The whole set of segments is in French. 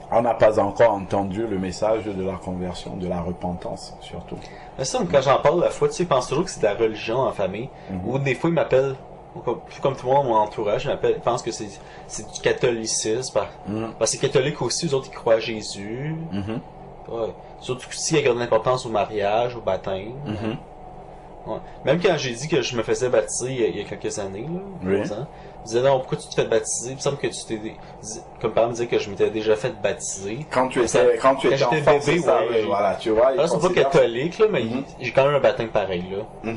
On n'a pas encore entendu le message de la conversion, de la repentance, surtout. Mais ça, quand j'en parle la fois, tu sais, ils pensent toujours que c'est de la religion en famille. Ou des fois, ils m'appellent, comme tout le monde, mon entourage, ils pensent que c'est du catholicisme. Parce que c'est catholique aussi, eux autres, ils croient à Jésus. Ouais. Surtout s'il y a une importance au mariage, au baptême. Ouais. Même quand j'ai dit que je me faisais baptiser il y a quelques années, là, 3 ans, ils disaient non, pourquoi tu te fais baptiser? Il me semble que tu t'es. Comme parents me disaient que je m'étais déjà fait baptiser. Quand tu étais enfant, bébé, ça, ouais. voilà, tu vois. Là, ils sont pas catholiques, là, mais j'ai quand même un baptême pareil, là.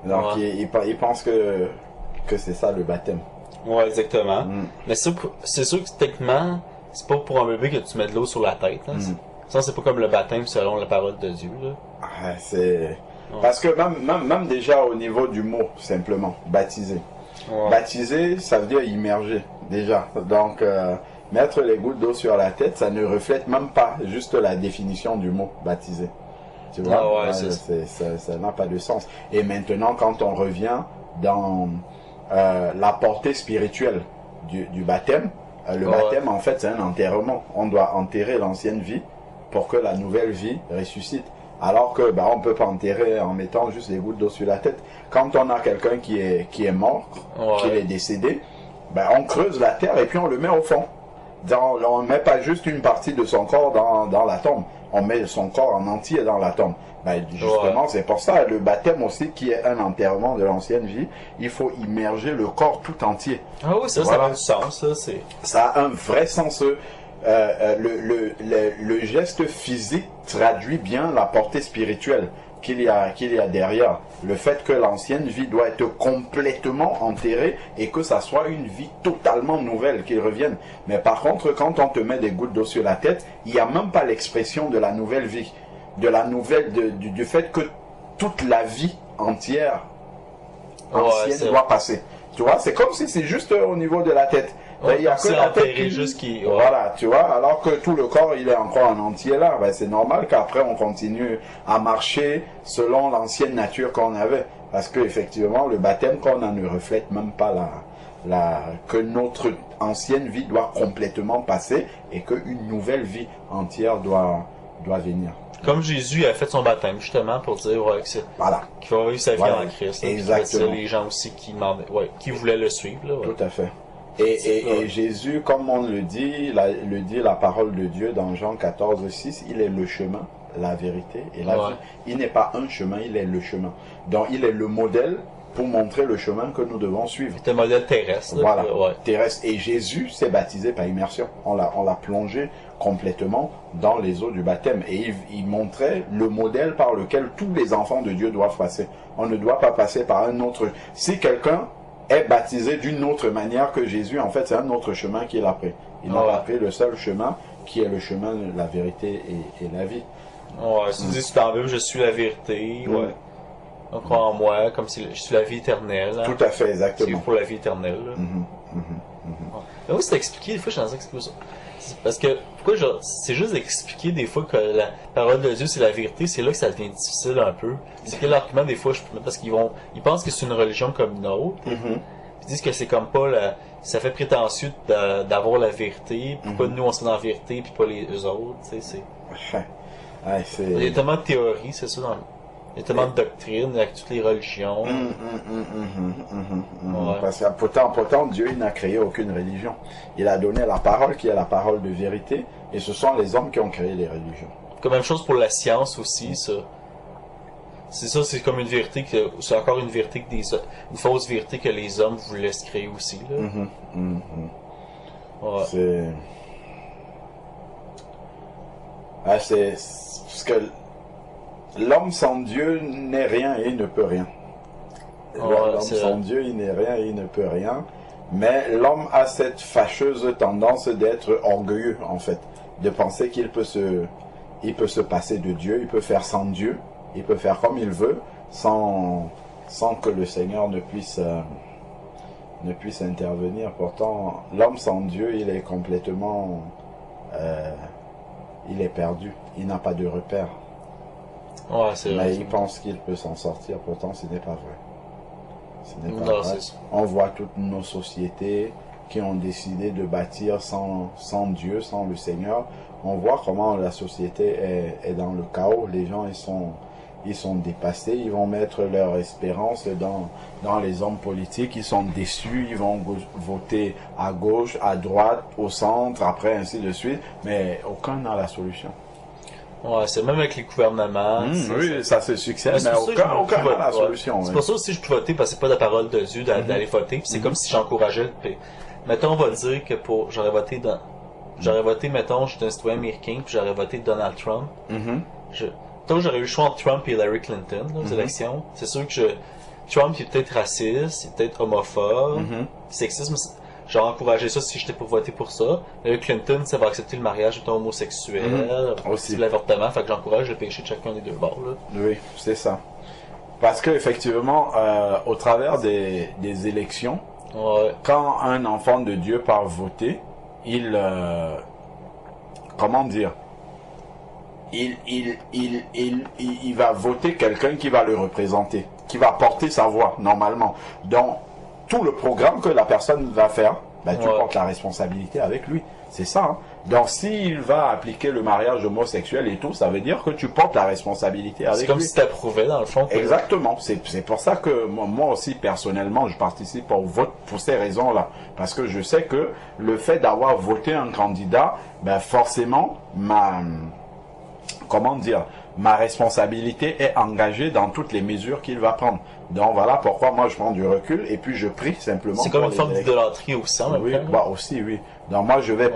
Donc, ils pensent que c'est ça le baptême. Ouais, exactement. Mais c'est sûr que techniquement, c'est pas pour un bébé que tu mets de l'eau sur la tête. Hein. Ça, c'est pas comme le baptême selon la parole de Dieu. Là. C'est... Parce que même déjà au niveau du mot, simplement, baptiser. Baptiser, ça veut dire immerger, déjà. Donc, mettre les gouttes d'eau sur la tête, ça ne reflète même pas juste la définition du mot baptiser. Tu vois, ça n'a pas de sens. Et maintenant, quand on revient dans la portée spirituelle du baptême, le baptême, en fait, c'est un enterrement. On doit enterrer l'ancienne vie pour que la nouvelle vie ressuscite. Alors que on peut pas enterrer en mettant juste des gouttes d'eau sur la tête. Quand on a quelqu'un qui est mort, qui est décédé, on creuse la terre et puis on le met au fond. On ne met pas juste une partie de son corps dans la tombe. On met son corps en entier dans la tombe. Justement, c'est pour ça, le baptême aussi, qui est un enterrement de l'ancienne vie, il faut immerger le corps tout entier. Ah oui, ça a du sens. Ça a un vrai sens. Le geste physique traduit bien la portée spirituelle qu'il y a derrière. Le fait que l'ancienne vie doit être complètement enterrée et que ça soit une vie totalement nouvelle qui revienne. Mais par contre, quand on te met des gouttes d'eau sur la tête, il n'y a même pas l'expression de la nouvelle vie. Du fait que toute la vie entière ancienne doit passer. Tu vois, c'est comme si c'est juste au niveau de la tête. Il n'y a que la tête qui... Voilà, tu vois, alors que tout le corps, il est encore en entier là. C'est normal qu'après, on continue à marcher selon l'ancienne nature qu'on avait. Parce que effectivement, le baptême qu'on a ne reflète même pas que notre ancienne vie doit complètement passer et qu'une nouvelle vie entière doit venir. Comme Jésus a fait son baptême, justement, pour dire qu'il va vivre sa vie en Christ. Exactement. Les gens aussi qui voulaient le suivre. Là, Tout à fait. Et Jésus, comme on le dit la parole de Dieu dans Jean 14:6, il est le chemin, la vérité et la vie. Il n'est pas un chemin, il est le chemin. Donc il est le modèle pour montrer le chemin que nous devons suivre. C'est un modèle terrestre. Voilà, terrestre. Et Jésus s'est baptisé par immersion. On l'a plongé complètement dans les eaux du baptême. Et il montrait le modèle par lequel tous les enfants de Dieu doivent passer. On ne doit pas passer par un autre. Si quelqu'un est baptisé d'une autre manière que Jésus, en fait, c'est un autre chemin qu'il a pris. Il a pris le seul chemin qui est le chemin de la vérité et la vie. Si tu dis c'est en Bible, je suis la vérité, on croit en moi, comme si je suis la vie éternelle. Hein. Tout à fait, exactement. C'est pour la vie éternelle. Mais oui, c'est expliqué, des fois, je suis dans expliquer ça. Parce que, c'est juste d'expliquer des fois que la parole de Dieu c'est la vérité, c'est là que ça devient difficile un peu. C'est quel argument des fois, parce ils pensent que c'est une religion comme une autre. Ils disent que c'est comme pas ça fait prétentieux d'avoir la vérité, pourquoi nous on serait dans la vérité puis pas eux autres, tu sais, il y a tellement de théories, c'est ça, il y a tellement de doctrines avec toutes les religions. Parce que pourtant, Dieu il n'a créé aucune religion. Il a donné la parole qui est la parole de vérité, et ce sont les hommes qui ont créé les religions. Comme même chose pour la science aussi, ça. C'est comme une vérité c'est encore une vérité une fausse vérité que les hommes voulaient se créer aussi là. C'est parce que l'homme sans Dieu n'est rien et il ne peut rien. L'homme sans Dieu, il n'est rien et il ne peut rien. Mais l'homme a cette fâcheuse tendance d'être orgueilleux, en fait. De penser qu'il peut se passer de Dieu, il peut faire sans Dieu, il peut faire comme il veut, sans que le Seigneur ne puisse intervenir. Pourtant, l'homme sans Dieu, il est complètement... il est perdu. Il n'a pas de repère. Mais il pense qu'il peut s'en sortir. Pourtant, ce n'est pas vrai. Ce n'est pas vrai. On voit toutes nos sociétés, qui ont décidé de bâtir sans Dieu, sans le Seigneur, on voit comment la société est dans le chaos. Les gens, ils sont dépassés, ils vont mettre leur espérance dans les hommes politiques, ils sont déçus, ils vont voter à gauche, à droite, au centre, après ainsi de suite, mais aucun n'a la solution. Ouais, c'est même avec les gouvernements. Oui, ça se succède, mais aucun n'a la solution. C'est pour ça aussi que je peux voter, parce que c'est pas la parole de Dieu d'aller voter, puis c'est comme si j'encourageais le... Mettons, on va dire que j'aurais voté, mettons, j'étais un citoyen américain, puis j'aurais voté Donald Trump. Donc j'aurais eu le choix entre Trump et Hillary Clinton aux élections. C'est sûr que Trump il est peut-être raciste, il est peut-être homophobe, sexiste, mais j'aurais encouragé ça si j'étais pour voter pour ça. Hillary Clinton, ça va accepter le mariage homosexuel, aussi l'avortement, fait que j'encourage le péché de chacun des deux bords. Là. Oui, c'est ça. Parce que effectivement, au travers des élections, quand un enfant de Dieu part voter, il va voter quelqu'un qui va le représenter, qui va porter sa voix normalement. Donc tout le programme que la personne va faire, tu portes la responsabilité avec lui. C'est ça. Hein? Donc s'il va appliquer le mariage homosexuel et tout, ça veut dire que tu portes la responsabilité avec lui. C'est comme si tu approuvais dans le fond. Exactement. C'est pour ça que moi aussi personnellement, je participe au vote pour ces raisons-là. Parce que je sais que le fait d'avoir voté un candidat, forcément, ma responsabilité est engagée dans toutes les mesures qu'il va prendre. Donc voilà pourquoi moi je prends du recul et puis je prie simplement. C'est comme une forme d'idolâtrie aussi. Oui, aussi oui. Donc moi je vais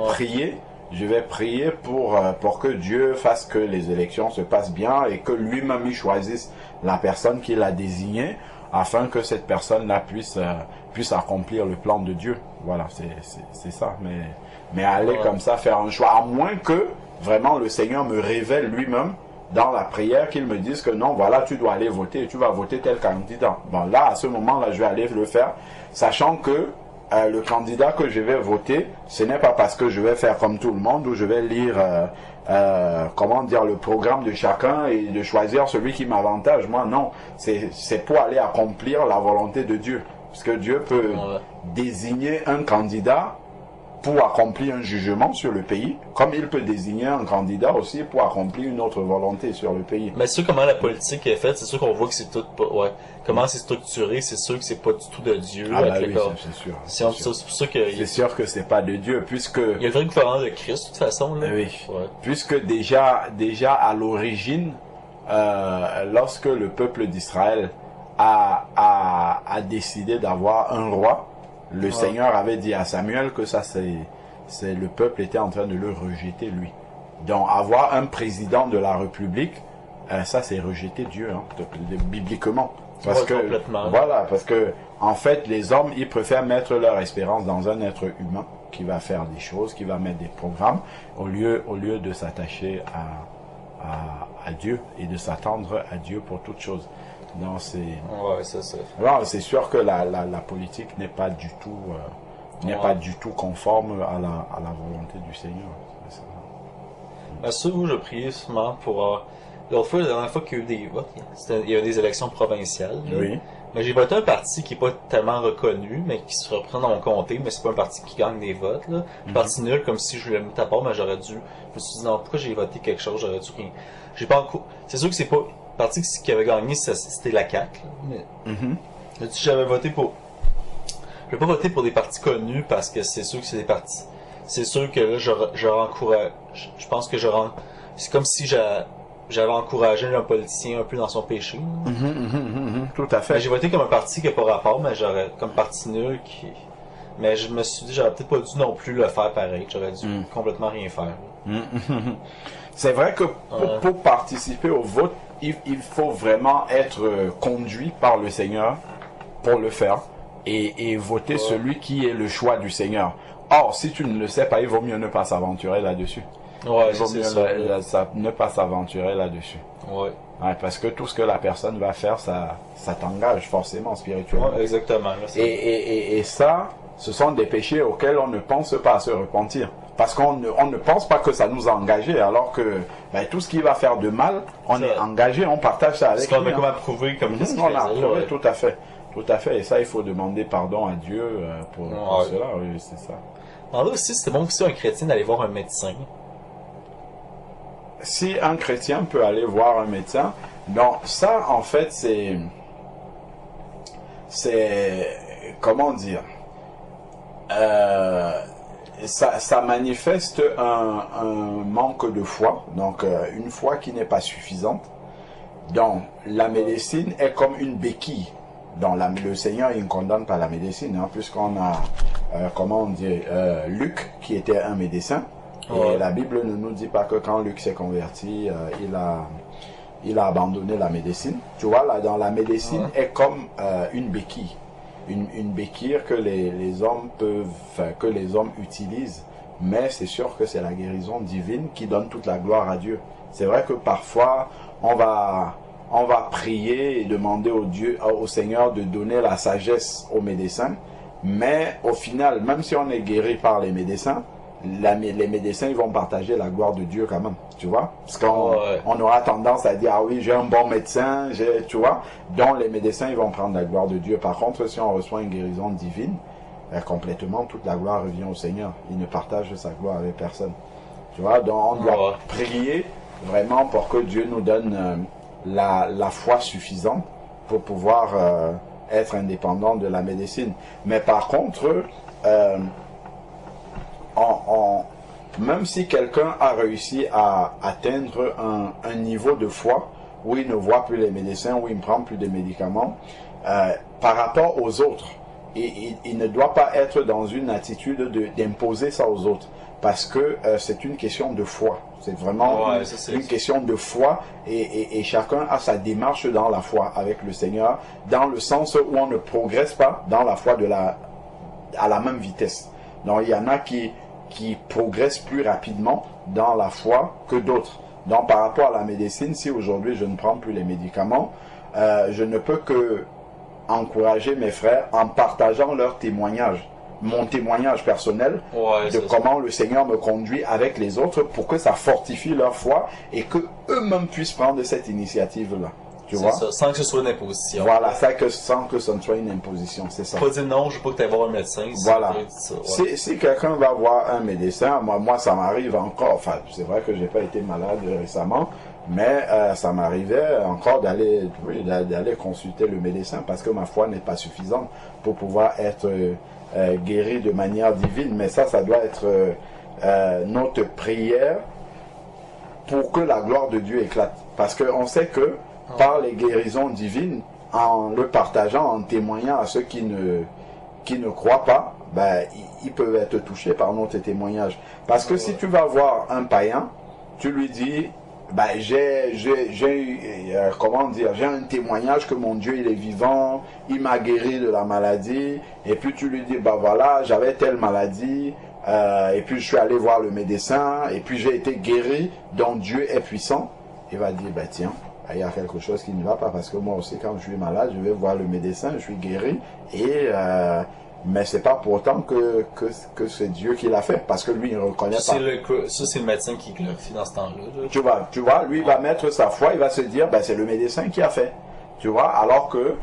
prier pour que Dieu fasse que les élections se passent bien et que lui-même il choisisse la personne qu'il a désignée afin que cette personne-là puisse accomplir le plan de Dieu. Voilà, c'est ça. Mais aller comme ça faire un choix, à moins que vraiment le Seigneur me révèle lui-même dans la prière qu'il me dise que non, voilà, tu dois aller voter et tu vas voter tel candidat. Bon, là, à ce moment-là, je vais aller le faire, sachant que le candidat que je vais voter, ce n'est pas parce que je vais faire comme tout le monde ou je vais lire le programme de chacun et de choisir celui qui m'avantage. Moi, non, c'est pour aller accomplir la volonté de Dieu. Parce que Dieu peut désigner un candidat pour accomplir un jugement sur le pays, comme il peut désigner un candidat aussi pour accomplir une autre volonté sur le pays. Mais c'est sûr comment la politique est faite, c'est sûr qu'on voit que c'est tout comment c'est structuré, c'est sûr que c'est pas du tout de Dieu. Oui, c'est sûr. C'est pour ça que c'est sûr que c'est pas de Dieu, puisque il y a le vrai gouvernement de Christ de toute façon là. Oui. Puisque déjà à l'origine, lorsque le peuple d'Israël a décidé d'avoir un roi, le Seigneur avait dit à Samuel que ça c'est le peuple était en train de le rejeter lui. Donc avoir un président de la République, ça c'est rejeter Dieu bibliquement. Parce que en fait les hommes ils préfèrent mettre leur espérance dans un être humain qui va faire des choses, qui va mettre des programmes au lieu de s'attacher à Dieu et de s'attendre à Dieu pour toute chose. Non, c'est sûr que la politique n'est pas du tout conforme à la volonté du Seigneur. Ça où je priais souvent pour l'autre fois, la dernière fois qu'il y a eu des votes, il y a eu des élections provinciales. Oui. Mais j'ai voté un parti qui est pas tellement reconnu, mais qui se reprend dans mon comté, mais c'est pas un parti qui gagne des votes. Là. Un parti nul, comme si je voulais mettre à part, mais j'aurais dû. Je me suis dit non, pourquoi j'ai voté quelque chose, j'aurais dû rien. C'est sûr que c'est pas. Le parti qui avait gagné, c'était la CAQ. Mais si j'avais voté pour. Je vais pas voter pour des partis connus parce que c'est sûr que c'est des partis. C'est sûr que là, je encourage. Je pense que c'est comme si j'avais encouragé un politicien un peu dans son péché. Tout à fait. Mais j'ai voté comme un parti qui n'a pas rapport, mais j'aurais comme parti nul qui. Mais je me suis dit, j'aurais peut-être pas dû non plus le faire pareil. J'aurais dû complètement rien faire. C'est vrai que pour participer au vote, il faut vraiment être conduit par le Seigneur pour le faire et voter celui qui est le choix du Seigneur. Or, si tu ne le sais pas, il vaut mieux ne pas s'aventurer là-dessus. Il vaut mieux ne pas s'aventurer là-dessus. Parce que tout ce que la personne va faire, ça t'engage forcément spirituellement. Exactement. Là, et ça, ce sont des péchés auxquels on ne pense pas à se repentir. Parce qu'on ne pense pas que ça nous a engagés, alors que tout ce qui va faire de mal, on est engagé, on partage ça avec lui. Parce qu'on a comme approuvé comme qu'est-ce qu'il on a approuvé, tout à fait. Tout à fait, et ça, il faut demander pardon à Dieu pour cela, oui, c'est ça. Alors là aussi, c'est bon aussi un chrétien d'aller voir un médecin. Si un chrétien peut aller voir un médecin, non, ça, en fait, comment dire, ça manifeste un manque de foi, donc une foi qui n'est pas suffisante. Donc, la médecine est comme une béquille. Donc, le Seigneur, il ne condamne pas la médecine, hein, puisqu'on a, Luc, qui était un médecin. Et la Bible ne nous dit pas que quand Luc s'est converti, il a abandonné la médecine. Tu vois, là, dans la médecine est comme une béquille. Une béquille que les hommes utilisent. Mais c'est sûr que c'est la guérison divine qui donne toute la gloire à Dieu. C'est vrai que parfois, on va prier et demander au Seigneur de donner la sagesse aux médecins. Mais au final, même si on est guéri par les médecins, les médecins ils vont partager la gloire de Dieu quand même, tu vois, parce qu'on aura tendance à dire ah oui, j'ai un bon médecin, tu vois, donc les médecins ils vont prendre la gloire de Dieu. Par contre, si on reçoit une guérison divine, complètement toute la gloire revient au Seigneur, il ne partage sa gloire avec personne, tu vois. Donc on doit prier vraiment pour que Dieu nous donne la foi suffisante pour pouvoir être indépendant de la médecine. Mais par contre, même si quelqu'un a réussi à atteindre un niveau de foi où il ne voit plus les médecins, où il ne prend plus de médicaments, par rapport aux autres, il ne doit pas être dans une attitude d'imposer ça aux autres, parce que c'est une question de foi. C'est vraiment une question de foi, et chacun a sa démarche dans la foi avec le Seigneur, dans le sens où on ne progresse pas dans la foi à la même vitesse. Donc il y en a qui progressent plus rapidement dans la foi que d'autres. Donc par rapport à la médecine, si aujourd'hui je ne prends plus les médicaments, je ne peux que encourager mes frères en partageant leur témoignage, mon témoignage personnel de comment le Seigneur me conduit avec les autres, pour que ça fortifie leur foi et que eux-mêmes puissent prendre cette initiative-là. Tu vois? Ça, sans que ce soit une imposition. Voilà, sans que ce ne soit une imposition, c'est ça. Pas dire non, je veux pas que tu ailles voir un médecin. Voilà. Si quelqu'un va voir un médecin, moi ça m'arrive encore, enfin c'est vrai que j'ai pas été malade récemment, mais ça m'arrivait encore d'aller consulter le médecin parce que ma foi n'est pas suffisante pour pouvoir être guéri de manière divine. Mais ça doit être notre prière pour que la gloire de Dieu éclate. Parce qu'on sait que par les guérisons divines, en le partageant, en témoignant à ceux qui ne croient pas, ils peuvent être touchés par notre témoignage. Parce que si tu vas voir un païen, tu lui dis, j'ai un témoignage que mon Dieu il est vivant, il m'a guéri de la maladie, et puis tu lui dis, voilà, j'avais telle maladie, et puis je suis allé voir le médecin, et puis j'ai été guéri, donc Dieu est puissant. Il va dire, tiens, il y a quelque chose qui ne va pas, parce que moi aussi quand je suis malade, je vais voir le médecin, je suis guéri, mais c'est pas pour autant que c'est Dieu qui l'a fait, parce que lui il ne reconnaît pas. Ça c'est le médecin qui glorifie dans ce temps-là. Tu vois, lui il va mettre sa foi, il va se dire, c'est le médecin qui a fait. Tu vois, alors que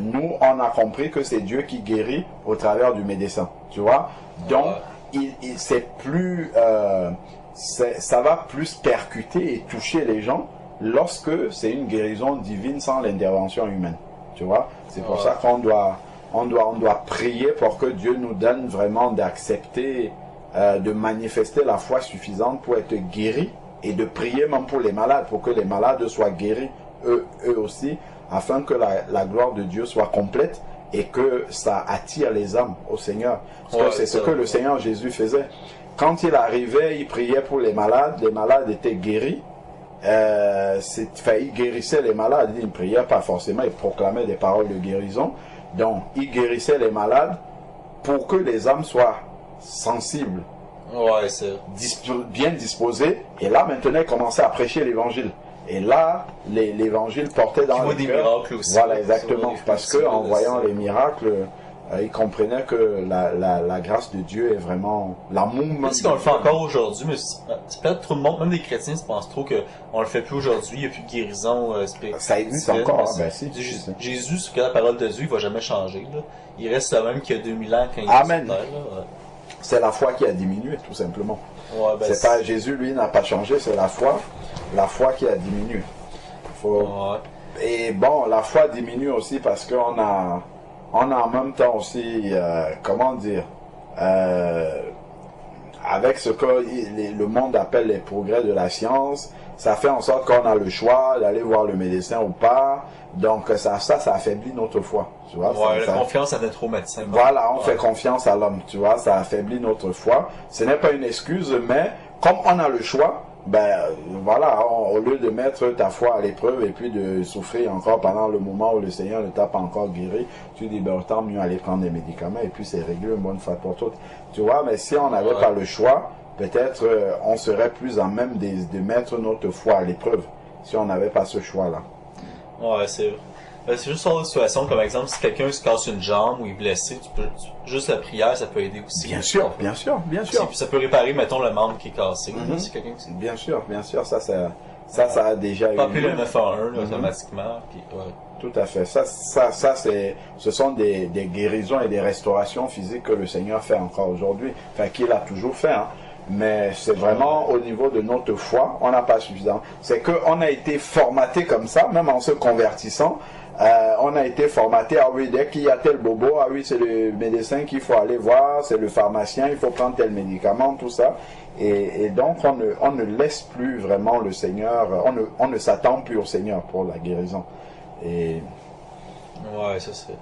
nous on a compris que c'est Dieu qui guérit au travers du médecin. Tu vois, donc c'est plus ça va plus percuter et toucher les gens lorsque c'est une guérison divine sans l'intervention humaine. Tu vois, c'est pour ça qu'on doit prier pour que Dieu nous donne vraiment d'accepter, de manifester la foi suffisante pour être guéris, et de prier même pour les malades, pour que les malades soient guéris eux aussi, afin que la gloire de Dieu soit complète et que ça attire les âmes au Seigneur. Parce que c'est ce que le Seigneur Jésus faisait. Quand il arrivait, il priait pour les malades étaient guéris. Il guérissait les malades, il ne priait pas forcément, il proclamait des paroles de guérison. Donc il guérissait les malades pour que les âmes soient sensibles, bien disposées, et là maintenant il commençait à prêcher l'évangile, et là l'évangile portait dans les cœurs. Des miracles aussi. Voilà, exactement, parce que en voyant les miracles, ils comprenaient que la grâce de Dieu est vraiment l'amour même. Est-ce qu'on le fait encore aujourd'hui, mais c'est peut-être trop de monde, même des chrétiens se pensent trop qu'on le fait plus aujourd'hui, il n'y a plus de guérison ça existe encore, ben si. Jésus, ce que la parole de Dieu, il va jamais changer. Là. Il reste le même qu'il y a 2000 ans quand il Amen. est sur terre. Là. C'est la foi qui a diminué, tout simplement. Ouais, ben c'est pas Jésus, lui, n'a pas changé, c'est la foi qui a diminué. Et bon, la foi diminue aussi parce qu'on a en même temps aussi, comment dire, avec ce que le monde appelle les progrès de la science, ça fait en sorte qu'on a le choix d'aller voir le médecin ou pas. Donc ça affaiblit notre foi. Tu vois, la confiance à notre médecin. Voilà, on fait confiance à l'homme, tu vois, ça affaiblit notre foi. Ce n'est pas une excuse, mais comme on a le choix, ben voilà, au lieu de mettre ta foi à l'épreuve et puis de souffrir encore pendant le moment où le Seigneur ne t'a pas encore guéri, tu dis ben autant mieux aller prendre des médicaments et puis c'est réglé une bonne fois pour toutes. Tu vois, mais si on n'avait pas le choix, peut-être on serait plus en même de mettre notre foi à l'épreuve si on n'avait pas ce choix-là. Ouais, c'est vrai. C'est juste sur des situations, comme exemple, si quelqu'un se casse une jambe ou est blessé, juste la prière, ça peut aider aussi. Bien sûr. Puis ça peut réparer, mettons, le membre qui est cassé. Si quelqu'un qui... Bien sûr, ça a déjà eu. Pas plus le 911 automatiquement. Puis, Tout à fait. Ce sont des guérisons et des restaurations physiques que le Seigneur fait encore aujourd'hui. Enfin, qu'il a toujours fait, hein. Mais c'est vraiment au niveau de notre foi, on n'a pas suffisant. C'est qu'on a été formaté comme ça, même en se convertissant. On a été formaté, ah oui, dès qu'il y a tel bobo, ah oui, c'est le médecin qu'il faut aller voir, c'est le pharmacien, il faut prendre tel médicament, tout ça. Et donc, on ne laisse plus vraiment le Seigneur, on ne s'attend plus au Seigneur pour la guérison. Et ça c'est...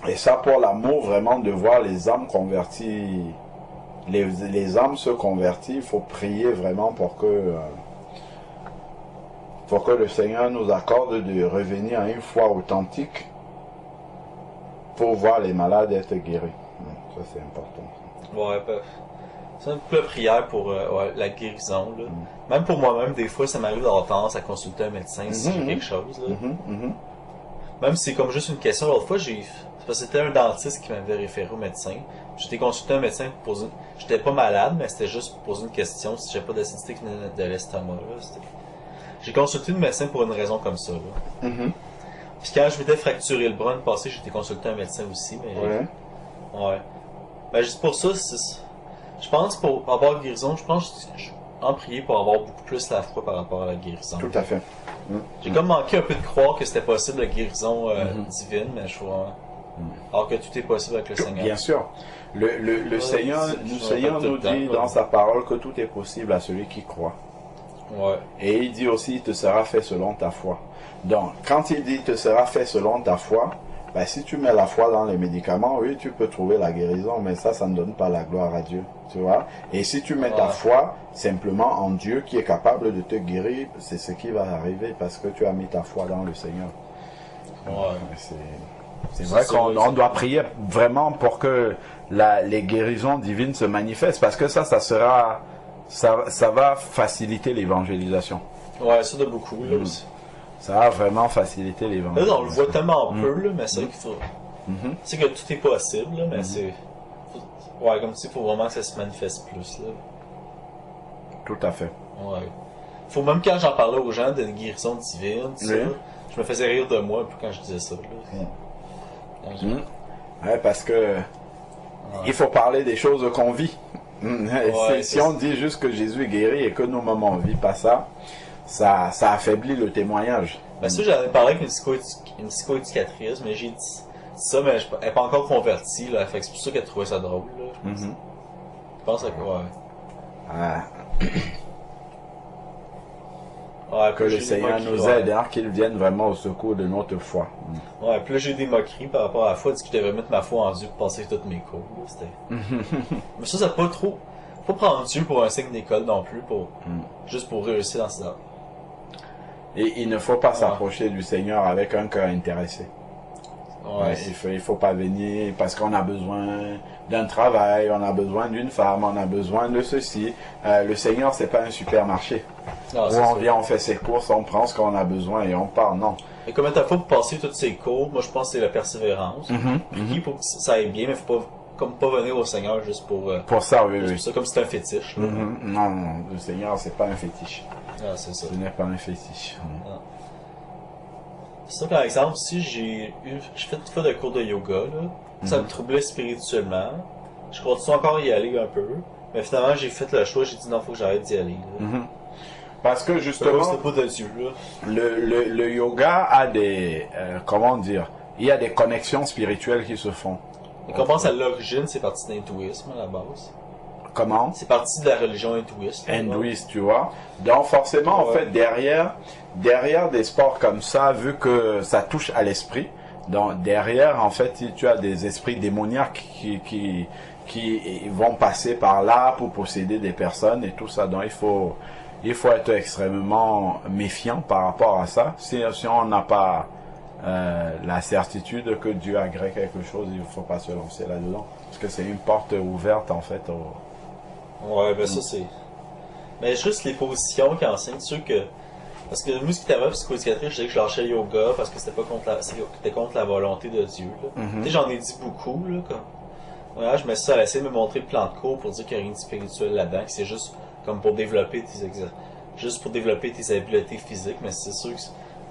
Et ça, pour l'amour vraiment de voir les âmes converties, les âmes se convertir, il faut prier vraiment pour que le Seigneur nous accorde de revenir à une foi authentique pour voir les malades être guéris. Ça, c'est important. C'est un peu la prière pour la guérison. Là. Même pour moi-même, des fois, ça m'arrive d'avoir tendance à consulter un médecin si j'ai quelque chose. Là. Même si c'est comme juste une question. L'autre fois, c'était un dentiste qui m'avait référé au médecin. J'étais consulté un médecin pour poser... J'étais pas malade, mais c'était juste pour poser une question si j'avais pas d'acidité de l'estomac. J'ai consulté le médecin pour une raison comme ça. Là. Puis quand je m'étais fracturé le bras le passé, j'étais consulté un médecin aussi. Mais Ben, juste pour ça, je pense pour avoir la guérison, je pense en prier pour avoir beaucoup plus la foi par rapport à la guérison. Tout à fait. J'ai comme manqué un peu de croire que c'était possible la guérison divine, mais je vois. Alors que tout est possible avec le Seigneur. Bien sûr. Le Seigneur nous dit dans sa parole que tout est possible à celui qui croit. Et il dit aussi, il te sera fait selon ta foi. Donc, quand il dit, il te sera fait selon ta foi, ben, si tu mets la foi dans les médicaments, oui, tu peux trouver la guérison, mais ça ne donne pas la gloire à Dieu. Tu vois? Et si tu mets ta foi simplement en Dieu qui est capable de te guérir, c'est ce qui va arriver parce que tu as mis ta foi dans le Seigneur. C'est vrai qu'on doit prier vraiment pour que les guérisons divines se manifestent parce que ça va faciliter l'évangélisation. Ouais, ça de beaucoup là aussi. Ça va vraiment faciliter l'évangélisation. Là, on le voit tellement peu, là, mais c'est vrai qu'il faut... C'est que tout est possible, là, mais c'est... Ouais, comme tu dis, il faut vraiment que ça se manifeste plus, là. Tout à fait. Ouais. Faut même quand j'en parlais aux gens de guérison divine, tout ça, je me faisais rire de moi un peu quand je disais ça, là. Ouais, parce que... Il faut parler des choses qu'on vit. Si on dit juste que Jésus est guéri et que nous-mêmes on ne vit pas ça, ça affaiblit le témoignage. Ben ça, j'en ai parlé avec une psychoéducatrice, mais j'ai dit ça, mais elle n'est pas encore convertie, là, fait que c'est pour ça qu'elle trouvait ça drôle, là, je pense. Je pense que le Seigneur nous aide, hein, qu'il vienne vraiment au secours de notre foi. Ouais, puis là j'ai eu des moqueries par rapport à la foi, dit que je devais mettre ma foi en Dieu pour passer toutes mes cours, là, mais ça pas trop... Faut prendre Dieu pour un signe d'école non plus, juste pour réussir dans ces arts. Et il ne faut pas s'approcher du Seigneur avec un cœur intéressé. Ouais, il faut pas venir parce qu'on a besoin d'un travail, on a besoin d'une femme, on a besoin de ceci. Le Seigneur, c'est pas un supermarché. Non, Où on vient, on fait ses courses, on prend ce qu'on a besoin et on part. Non. Et combien de fois pour passer toutes ces cours, moi je pense que c'est la persévérance. Puis pour que ça aille bien, mais faut pas, comme pas venir au Seigneur juste pour... Pour ça, oui, juste oui. pour ça, comme si c'était un fétiche. Là. Non, non, le Seigneur, c'est pas un fétiche. Ah, c'est ça. Ce n'est pas un fétiche. C'est ça, par exemple, si j'ai fait une fois de cours de yoga, là, ça me troublait spirituellement. Je continue encore à y aller un peu. Mais finalement, j'ai fait le choix, j'ai dit non, faut que j'arrête d'y aller. Là. Parce que justement, c'est pas de Dieu, là. le yoga a des, comment dire, il y a des connexions spirituelles qui se font. Et qu'on pense à l'origine, c'est parti de l'hindouisme à la base. Comment? C'est parti de la religion hindouiste. Hindouiste, tu vois. Donc forcément, en fait, derrière des sports comme ça, vu que ça touche à l'esprit, donc derrière, en fait, tu as des esprits démoniaques qui vont passer par là pour posséder des personnes et tout ça. Donc il faut être extrêmement méfiant par rapport à ça. Si on n'a pas la certitude que Dieu agrée quelque chose, il ne faut pas se lancer là-dedans. Parce que c'est une porte ouverte, en fait. Ouais, ben ça c'est... Mais juste les positions qui enseignent, c'est sûr que... Parce que nous, ce qui était vrai, psychodiatrie, je disais que je lâchais le yoga parce que c'était pas contre la volonté de Dieu. Tu sais, j'en ai dit beaucoup, là, comme... Voilà, je mets ça à essayer de me montrer le plan de cours pour dire qu'il n'y a rien de spirituel là-dedans, que c'est juste comme pour développer tes exercices. Juste pour développer tes habiletés physiques, mais c'est sûr que...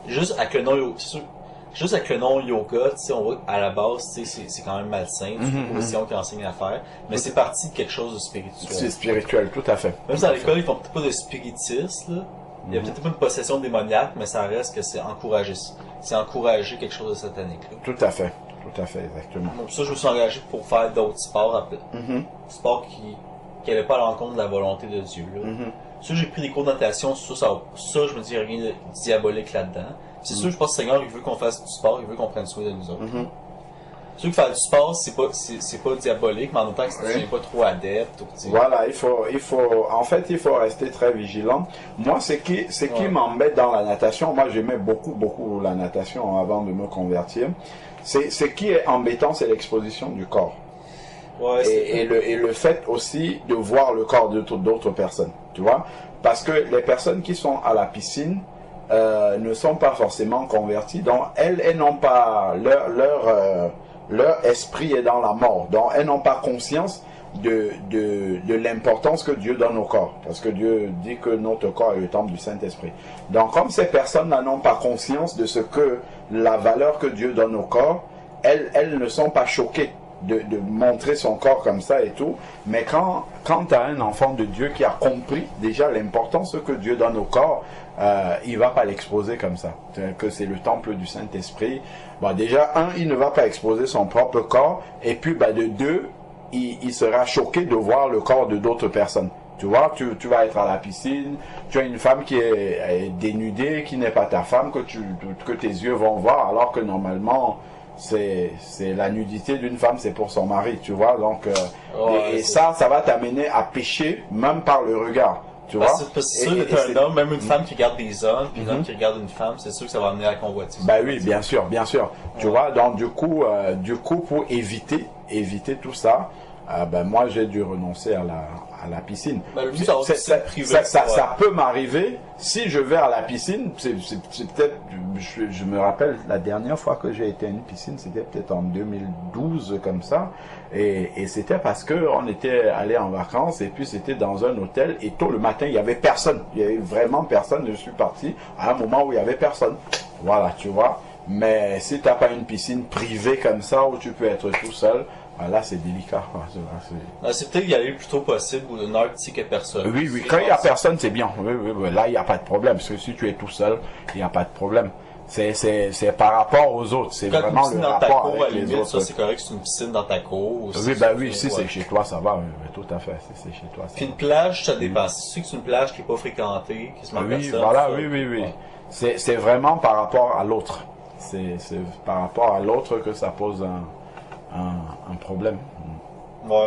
Juste avec le nom yoga, tu sais, on voit qu'à la base, tu sais, c'est quand même malsain, c'est une position qui enseigne à faire, mais c'est parti de quelque chose de spirituel. C'est spirituel, tout à fait. Même si à l'école, ils font peut-être pas de spiritisme, là. Il y a peut-être pas une possession démoniaque, mais ça reste que c'est encourager. C'est encourager quelque chose de satanique, là. Tout à fait, exactement. Donc, pour ça, je me suis engagé pour faire d'autres sports après. Sports qui allaient pas à l'encontre de la volonté de Dieu, là. Ça, j'ai pris des cours de natation, ça, je me dis, il n'y a rien de diabolique là-dedans. C'est sûr, je pense que le Seigneur, il veut qu'on fasse du sport, il veut qu'on prenne soin de nous autres. C'est sûr que faire du sport, c'est pas diabolique, mais en même temps que si tu n'es pas trop adepte. Voilà, il faut rester très vigilant. Moi, ce qui m'embête dans la natation, moi j'aimais beaucoup la natation avant de me convertir. Ce qui est embêtant, c'est l'exposition du corps. Ouais, et le fait aussi de voir le corps d'autres personnes, tu vois. Parce que les personnes qui sont à la piscine ne sont pas forcément converties, donc elles n'ont pas leur esprit est dans la mort, donc elles n'ont pas conscience de l'importance que Dieu donne au corps, parce que Dieu dit que notre corps est le temple du Saint-Esprit. Donc comme ces personnes n'ont pas conscience de ce que la valeur que Dieu donne au corps, elles ne sont pas choquées de montrer son corps comme ça et tout, mais quand tu as un enfant de Dieu qui a compris déjà l'importance que Dieu donne au corps, il va pas l'exposer comme ça, que c'est le temple du Saint-Esprit. Bon, déjà, il ne va pas exposer son propre corps, et puis de deux, il sera choqué de voir le corps de d'autres personnes. Tu vois, tu vas être à la piscine, tu as une femme qui est dénudée, qui n'est pas ta femme, que tes yeux vont voir, alors que normalement, c'est la nudité d'une femme, c'est pour son mari, tu vois. Donc, et ça va t'amener à pécher, même par le regard. Tu vois? C'est sûr que un homme, même une femme qui regarde des hommes, puis un homme qui regarde une femme, c'est sûr que ça va amener à la convoitise. Bah oui, bien sûr. Tu vois, donc du coup, pour éviter tout ça, moi j'ai dû renoncer à la piscine. Ça peut m'arriver si je vais à la piscine. C'est peut-être, je me rappelle la dernière fois que j'ai été à une piscine, c'était peut-être en 2012 comme ça, et c'était parce que on était allé en vacances et puis c'était dans un hôtel et tôt le matin il y avait personne, il y avait vraiment personne. Je suis parti à un moment où il y avait personne. Voilà, tu vois. Mais si t'as pas une piscine privée comme ça où tu peux être tout seul, là c'est délicat. C'est peut-être y aller le plus tôt possible ou une heure qu'il n'y a personne. Oui, quand il n'y a personne c'est bien. Oui, là il n'y a pas de problème. Parce que si tu es tout seul, il n'y a pas de problème. C'est par rapport aux autres. C'est vraiment le rapport avec les autres. Ça c'est correct, c'est une piscine dans ta cour. Oui, si c'est chez toi ça va. Tout à fait, si c'est chez toi. Puis une plage, ça dépend. Si tu sais que c'est une plage qui n'est pas fréquentée, qui se met personne. Voilà, oui. C'est vraiment par rapport à l'autre. C'est par rapport à l'autre que ça pose un problème. Ouais,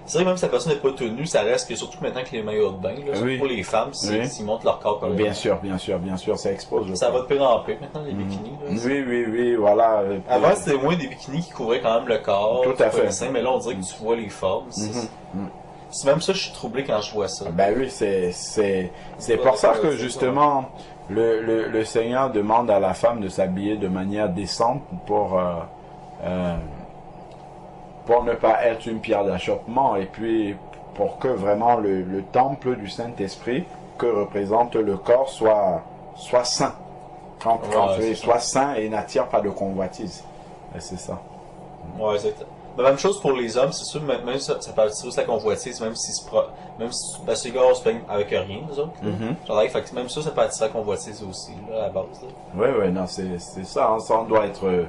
c'est vrai que même si la personne n'est pas tenue, ça reste que surtout maintenant que les maillots de bain, là, surtout pour les femmes, s'ils montrent leur corps comme bien sûr, ça expose. Ça va de pire en pire maintenant, les bikinis. Là, oui, voilà. Avant, c'était moins des bikinis qui couvraient quand même le corps. Tout à fait. Mais là, on dirait que tu vois les formes. C'est même ça, je suis troublé quand je vois ça. Ben oui, c'est pour ça que justement, le Seigneur demande à la femme de s'habiller de manière décente pour ne pas être une pierre d'achoppement et puis pour que vraiment le temple du Saint-Esprit que représente le corps soit saint. Soit saint et n'attire pas de convoitise. C'est ça. Ouais, exactement. La même chose pour les hommes, c'est sûr, même ça peut attirer la convoitise, même si parce que les gars, on se baigne avec rien, nous autres. Fait que même ça peut attirer la convoitise aussi, là, à la base. Oui, non, c'est ça, hein, ça, on doit être...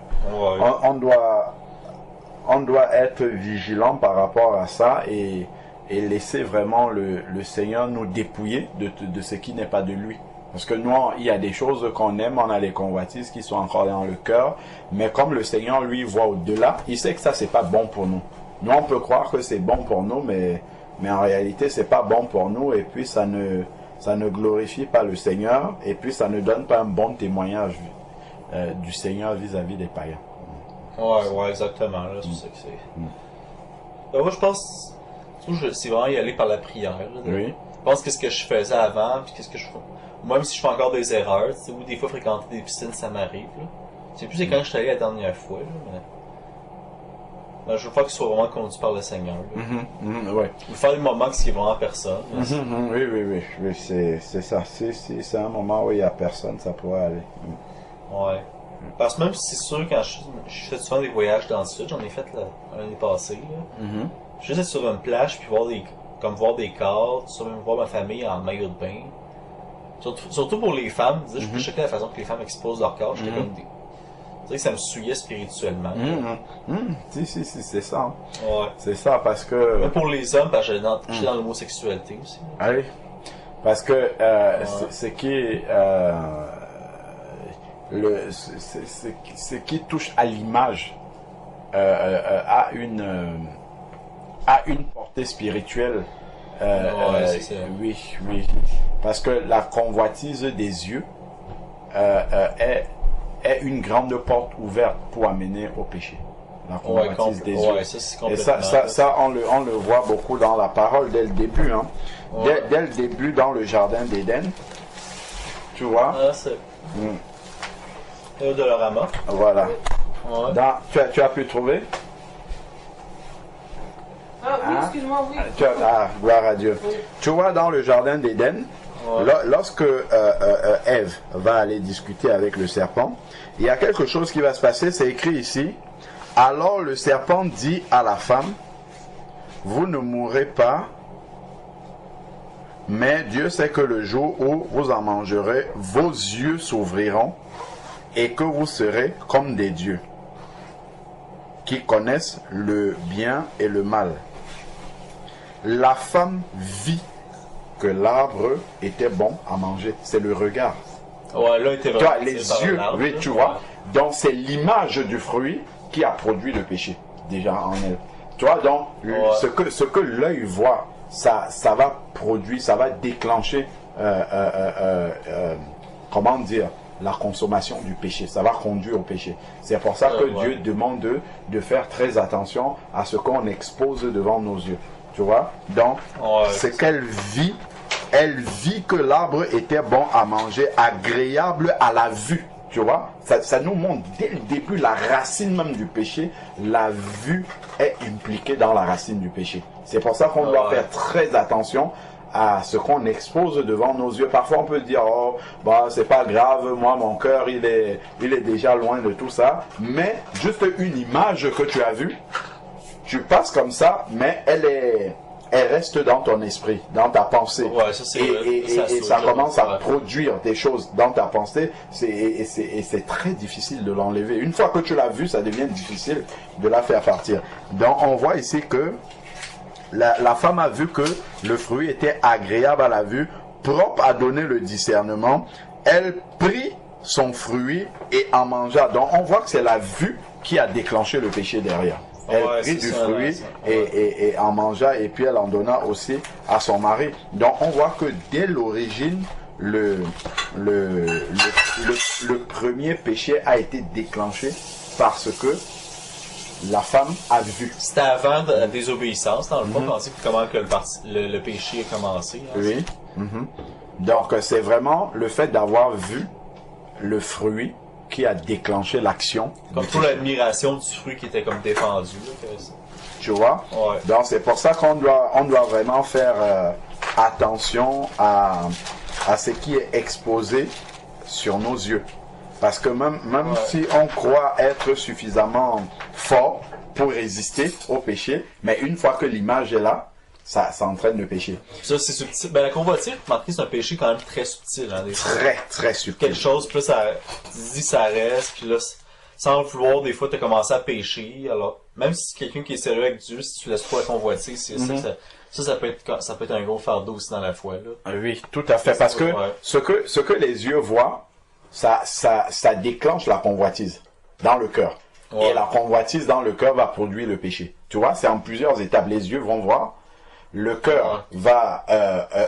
on doit être vigilant par rapport à ça et laisser vraiment le Seigneur nous dépouiller de ce qui n'est pas de lui. Parce que nous, il y a des choses qu'on aime, on a les convoitises qui sont encore dans le cœur, mais comme le Seigneur, lui, voit au-delà, il sait que ça, c'est pas bon pour nous. Nous, on peut croire que c'est bon pour nous, mais en réalité, c'est pas bon pour nous, et puis ça ne glorifie pas le Seigneur, et puis ça ne donne pas un bon témoignage du Seigneur vis-à-vis des païens. Ouais, exactement, là, c'est ça que c'est. Moi, je pense, c'est vraiment y aller par la prière. Là, oui. Je pense que ce que je faisais avant, puis qu'est-ce que je fais. Même si je fais encore des erreurs, ou des fois fréquenter des piscines, ça m'arrive. C'est plus quand je suis allé la dernière fois, là, mais je veux pas que ce soit vraiment conduit par le Seigneur. Ouais. Ou faire des moments qui est vraiment personne. Oui, c'est ça. C'est un moment où il n'y a personne, ça pourrait aller. Ouais. Parce que même si c'est sûr, quand je fais souvent des voyages dans le sud, j'en ai fait l'année passée. Je suis juste sur une plage, puis voir des corps, même voir ma famille en maillot de bain. Surtout pour les femmes, je checkais la façon que les femmes exposent leur corps, j'étais comme des... Tu sais que ça me souillait spirituellement. Si, c'est ça. Hein. Ouais. C'est ça, parce que... Mais pour les hommes, parce que j'étais dans l'homosexualité aussi. Allez. Parce que ce qui touche à l'image a une portée spirituelle. Oui. Parce que la convoitise des yeux est une grande porte ouverte pour amener au péché. La convoitise des yeux. Et ça on le voit beaucoup dans la parole dès le début. Hein. Dès le début dans le jardin d'Éden. Tu vois? De l'orama. Voilà. Tu as pu trouver? Oui, excuse-moi, oui. Gloire à Dieu. Oui. Tu vois, dans le jardin d'Éden, lorsque Ève va aller discuter avec le serpent, il y a quelque chose qui va se passer, c'est écrit ici. Alors le serpent dit à la femme, vous ne mourrez pas, mais Dieu sait que le jour où vous en mangerez, vos yeux s'ouvriront et que vous serez comme des dieux qui connaissent le bien et le mal. La femme vit que l'arbre était bon à manger. C'est le regard. Ouais, là, était vraiment, les yeux, oui, tu vois. Donc, c'est l'image du fruit qui a produit le péché, déjà en elle. Tu vois, donc, ce que l'œil voit, ça va produire, ça va déclencher, comment dire, la consommation du péché. Ça va conduire au péché. C'est pour ça que Dieu demande de faire très attention à ce qu'on expose devant nos yeux. Tu vois? Donc, ce qu'elle vit, elle vit que l'arbre était bon à manger, agréable à la vue. Tu vois? Ça nous montre dès le début la racine même du péché. La vue est impliquée dans la racine du péché. C'est pour ça qu'on doit faire très attention à ce qu'on expose devant nos yeux. Parfois on peut dire, oh, bah, c'est pas grave, moi mon cœur il est déjà loin de tout ça. Mais juste une image que tu as vue, tu passes comme ça, mais elle reste dans ton esprit, dans ta pensée. Et ça commence à produire des choses dans ta pensée. Et c'est très difficile de l'enlever. Une fois que tu l'as vu, ça devient difficile de la faire partir. Donc on voit ici que la femme a vu que le fruit était agréable à la vue, propre à donner le discernement. Elle prit son fruit et en mangea. Donc on voit que c'est la vue qui a déclenché le péché derrière. Elle prit du fruit et en mangea, et puis elle en donna aussi à son mari. Donc on voit que dès l'origine, le premier péché a été déclenché parce que la femme a vu. C'était avant la désobéissance, dans le fond, on sait comment que le péché a commencé. Hein, oui. Donc c'est vraiment le fait d'avoir vu le fruit qui a déclenché l'action. Comme pour l'admiration du fruit qui était comme défendu. Là, tu vois? Ouais. Donc c'est pour ça qu'on doit vraiment faire attention à ce qui est exposé sur nos yeux. Parce que même si on croit être suffisamment fort pour résister au péché, mais une fois que l'image est là, ça entraîne le péché. Ça, c'est subtil. Ben, la convoitise, remarquez, c'est un péché quand même très subtil. Hein, très subtil. Quelque chose, puis là, tu dis ça reste, puis là, sans le vouloir, des fois, tu as commencé à pécher. Alors, même si c'est quelqu'un qui est sérieux avec Dieu, si tu laisses pas la convoitise, c'est ça peut être un gros fardeau aussi dans la foi. Là. Oui, tout à fait. Parce que ce que les yeux voient, ça déclenche la convoitise dans le cœur. Ouais. Et la convoitise dans le cœur va produire le péché. Tu vois, c'est en plusieurs étapes. Les yeux vont voir, le cœur va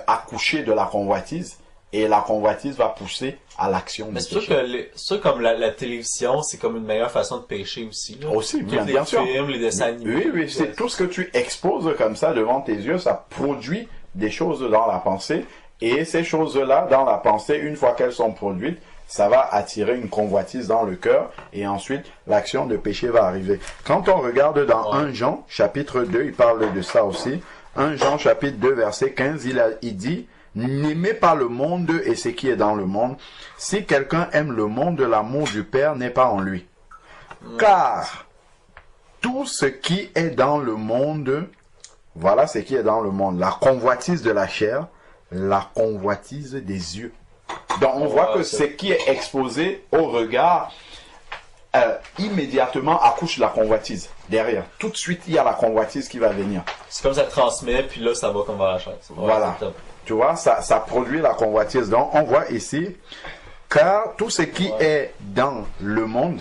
accoucher de la convoitise, et la convoitise va pousser à l'action du péché. Mais c'est sûr que comme la télévision, c'est comme une meilleure façon de pécher aussi. Là. Aussi, bien sûr. Les films, les dessins animés. Oui, c'est tout ce que tu exposes comme ça devant tes yeux, ça produit des choses dans la pensée, et ces choses-là, dans la pensée, une fois qu'elles sont produites, ça va attirer une convoitise dans le cœur, et ensuite l'action de péché va arriver. Quand on regarde dans 1 Jean, chapitre 2, il parle de ça aussi. 1 Jean, chapitre 2, verset 15, il dit « N'aimez pas le monde et ce qui est dans le monde. Si quelqu'un aime le monde, l'amour du Père n'est pas en lui. Car tout ce qui est dans le monde, voilà ce qui est dans le monde. La convoitise de la chair, la convoitise des yeux. » Donc on voit que ce qui est exposé au regard, immédiatement accouche la convoitise. Derrière, tout de suite, il y a la convoitise qui va venir. C'est comme ça transmet, puis là, ça va comme vers la chair. Voilà. Tu vois, ça produit la convoitise. Donc on voit ici, car tout ce qui est dans le monde,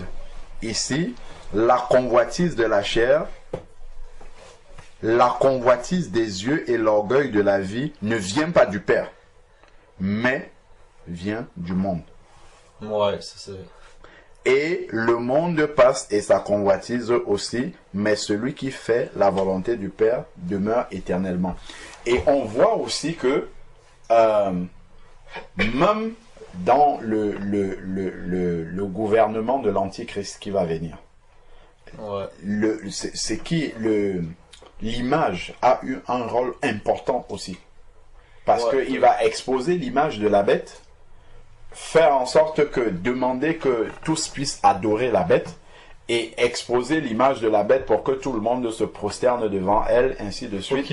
ici, la convoitise de la chair, la convoitise des yeux et l'orgueil de la vie ne vient pas du Père, mais vient du monde. Ouais, c'est ça. Et le monde passe et sa convoitise aussi, mais celui qui fait la volonté du Père demeure éternellement. Et on voit aussi que même dans le gouvernement de l'Antichrist qui va venir, l'image a eu un rôle important aussi. Parce qu'il va exposer l'image de la bête, faire en sorte que, demander que tous puissent adorer la bête, et exposer l'image de la bête pour que tout le monde se prosterne devant elle, ainsi de suite.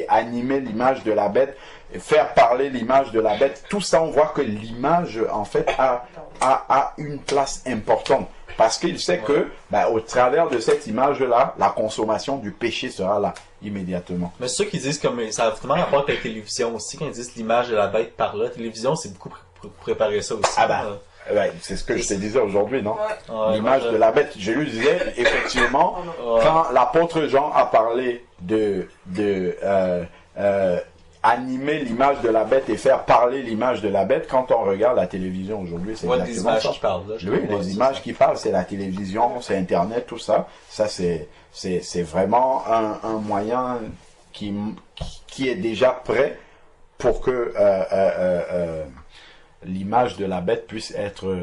Animer l'image de la bête, faire parler l'image de la bête. Tout ça, on voit que l'image, en fait, a une place importante. Parce qu'il sait que, au travers de cette image-là, la consommation du péché sera là, immédiatement. Mais ceux qui disent comme ça a vraiment rapport avec la télévision aussi, quand ils disent l'image de la bête par là, la télévision, c'est beaucoup pour préparer ça aussi. C'est ce que je te disais aujourd'hui, non? L'image de la bête. Je lui disais, effectivement, quand l'apôtre Jean a parlé de animer l'image de la bête et faire parler l'image de la bête, quand on regarde la télévision aujourd'hui, c'est exactement des images ça. qui parlent, là, oui, les images qui parlent, c'est la télévision, c'est Internet, tout ça. Ça, c'est vraiment un moyen qui est déjà prêt pour que l'image de la bête puisse être